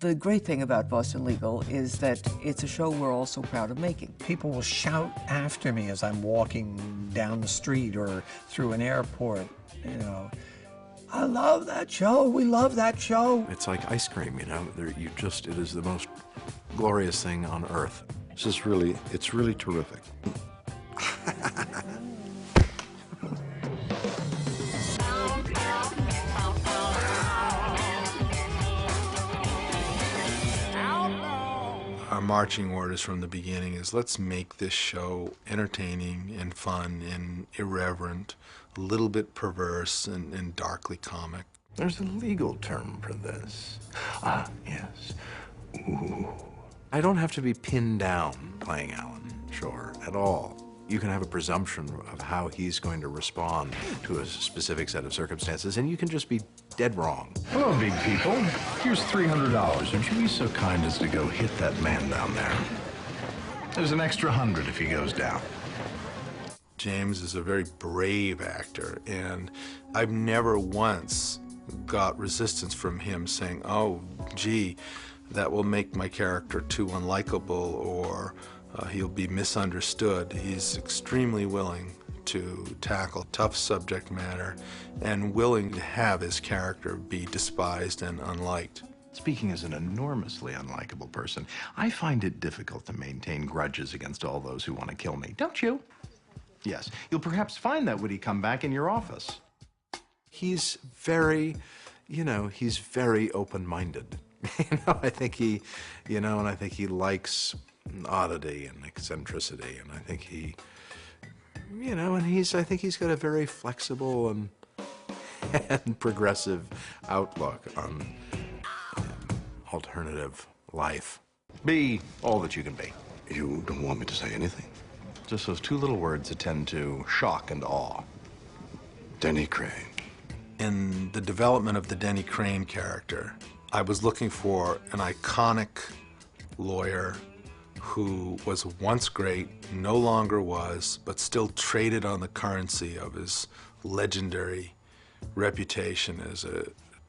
The great thing about Boson Legal is that it's a show we're all so proud of making. People will shout after me as I'm walking down the street or through an airport, you know, I love that show, we love that show. It's like ice cream, you know, it is the most glorious thing on earth. It's really terrific. Our marching orders from the beginning is let's make this show entertaining and fun and irreverent, a little bit perverse and darkly comic. There's a legal term for this. Ah, yes. Ooh. I don't have to be pinned down playing Allan, sure, at all. You can have a presumption of how he's going to respond to a specific set of circumstances, and you can just be dead wrong. Hello, big people. Here's $300. Would you be so kind as to go hit that man down there? There's an extra 100 if he goes down. James is a very brave actor, and I've never once got resistance from him saying, oh, gee, that will make my character too unlikable, or he'll be misunderstood. He's extremely willing to tackle tough subject matter and willing to have his character be despised and unliked. Speaking as an enormously unlikable person, I find it difficult to maintain grudges against all those who want to kill me, don't you? Yes, you'll perhaps find that when he come back in your office. He's very, he's very open-minded. I think he, and I think he likes oddity and eccentricity, and I think he, I think he's got a very flexible and progressive outlook on alternative life. Be all that you can be. You don't want me to say anything? Just those two little words that tend to shock and awe. Denny Crane. In the development of the Denny Crane character, I was looking for an iconic lawyer who was once great, no longer was, but still traded on the currency of his legendary reputation as a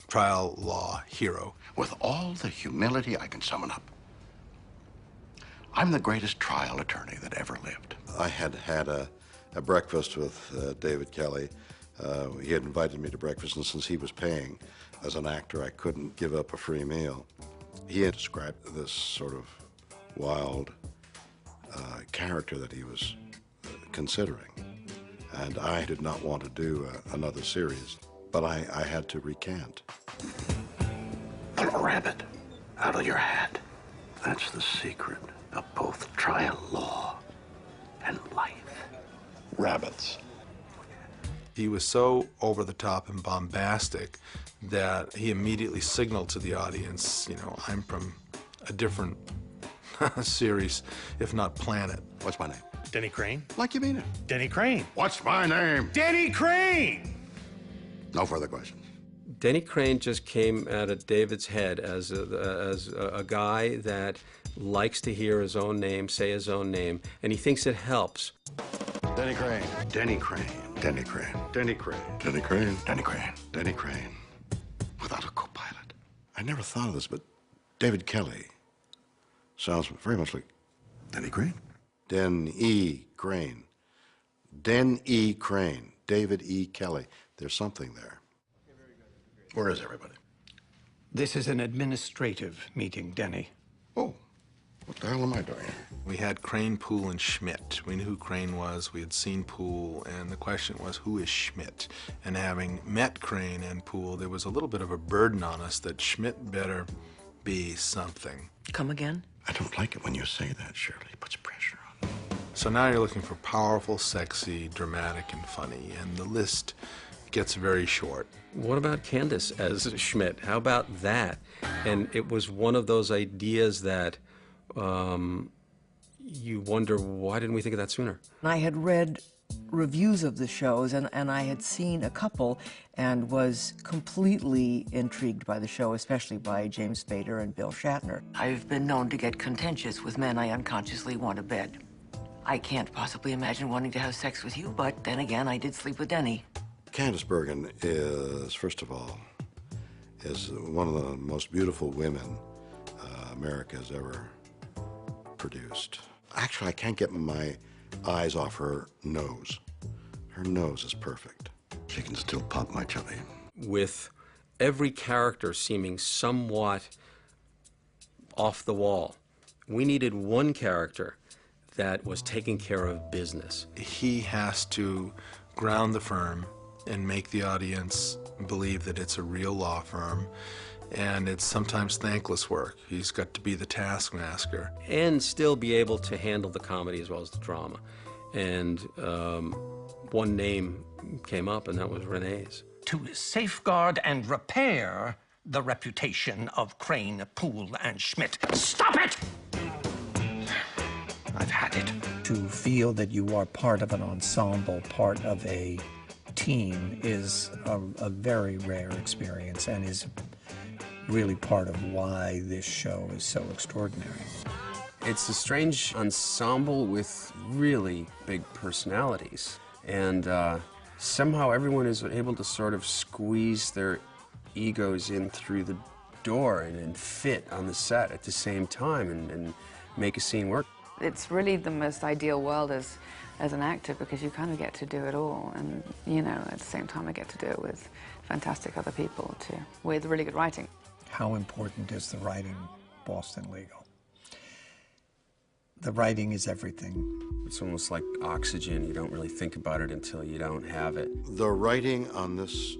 trial law hero. With all the humility I can summon up, I'm the greatest trial attorney that ever lived. I had had a breakfast with David Kelly. He had invited me to breakfast, and since he was paying as an actor, I couldn't give up a free meal. He had described this sort of wild character that he was considering, and I did not want to do another series, but I had to recant. Pull a rabbit out of your hat. That's the secret of both trial law and life. Rabbits. He was so over the top and bombastic that he immediately signaled to the audience, I'm from a different series, if not planet. What's my name? Denny Crane. Like you mean it. Denny Crane. What's my name? Denny Crane! No further questions. Denny Crane just came out of David's head as a guy that likes to hear his own name, say his own name, and he thinks it helps. Denny Crane. Denny Crane. Denny Crane. Denny Crane. Denny Crane. Denny Crane. Denny Crane. Without a co-pilot. I never thought of this, but David Kelly sounds very much like Denny Crane. Den-E Crane. Den-E Crane. David E. Kelly. There's something there. Where is everybody? This is an administrative meeting, Denny. Oh, what the hell am I doing here? We had Crane, Poole, and Schmidt. We knew who Crane was, we had seen Poole, and the question was, who is Schmidt? And having met Crane and Poole, there was a little bit of a burden on us that Schmidt better be something. Come again? I don't like it when you say that, Shirley. It puts pressure on me. So now you're looking for powerful, sexy, dramatic, and funny, and the list gets very short. What about Candace as Schmidt? How about that? And it was one of those ideas that you wonder, why didn't we think of that sooner? I had read reviews of the shows, and I had seen a couple and was completely intrigued by the show, especially by James Spader and Bill Shatner. I've been known to get contentious with men I unconsciously want to bed. I can't possibly imagine wanting to have sex with you, but then again, I did sleep with Denny. Candace Bergen is, first of all, is one of the most beautiful women America has ever produced. Actually, I can't get my eyes off her nose. Her nose is perfect. She can still pop my chubby. With every character seeming somewhat off the wall, we needed one character that was taking care of business. He has to ground the firm and make the audience believe that it's a real law firm, and it's sometimes thankless work. He's got to be the taskmaster. And still be able to handle the comedy as well as the drama. And one name came up, and that was Renee's. To safeguard and repair the reputation of Crane, Poole, and Schmidt. Stop it! I've had it. To feel that you are part of an ensemble, part of a team, is a very rare experience and is really part of why this show is so extraordinary. It's a strange ensemble with really big personalities, and somehow everyone is able to sort of squeeze their egos in through the door and fit on the set at the same time and make a scene work. It's really the most ideal world as an actor, because you kind of get to do it all, and you know, at the same time I get to do it with fantastic other people too, with really good writing. How important is the writing, Boson Legal? The writing is everything. It's almost like oxygen. You don't really think about it until you don't have it. The writing on this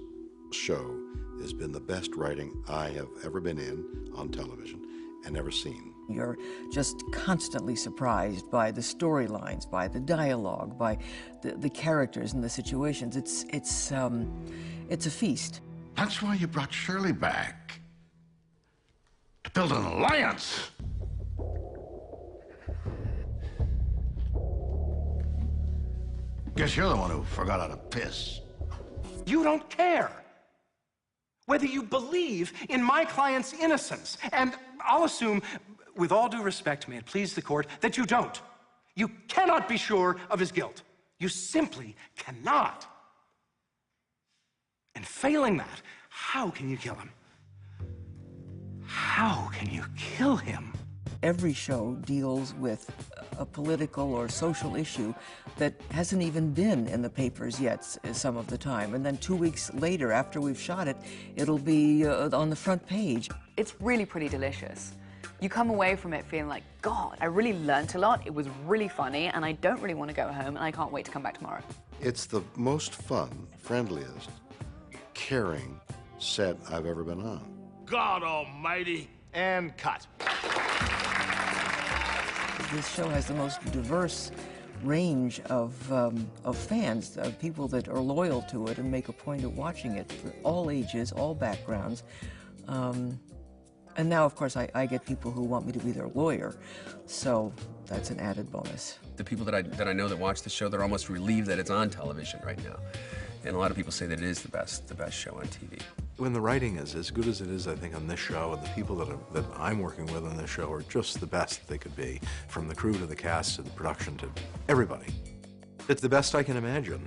show has been the best writing I have ever been in on television and ever seen. You're just constantly surprised by the storylines, by the dialogue, by the characters and the situations. It's a feast. That's why you brought Shirley back. To build an alliance. Guess you're the one who forgot how to piss. You don't care whether you believe in my client's innocence. And I'll assume, with all due respect, may it please the court, that you don't. You cannot be sure of his guilt. You simply cannot. And failing that, how can you kill him? How can you kill him? Every show deals with a political or social issue that hasn't even been in the papers yet some of the time. And then 2 weeks later, after we've shot it, it'll be on the front page. It's really pretty delicious. You come away from it feeling like, God, I really learnt a lot, it was really funny, and I don't really want to go home, and I can't wait to come back tomorrow. It's the most fun, friendliest, caring set I've ever been on. God almighty. And cut. This show has the most diverse range of fans, of people that are loyal to it and make a point of watching it for all ages, all backgrounds. And now, of course, I get people who want me to be their lawyer, so that's an added bonus. The people that I know that watch the show, they're almost relieved that it's on television right now. And a lot of people say that it is the best show on TV. When the writing is as good as it is, I think, on this show, and the people that I'm working with on this show are just the best they could be, from the crew to the cast to the production to everybody. It's the best I can imagine.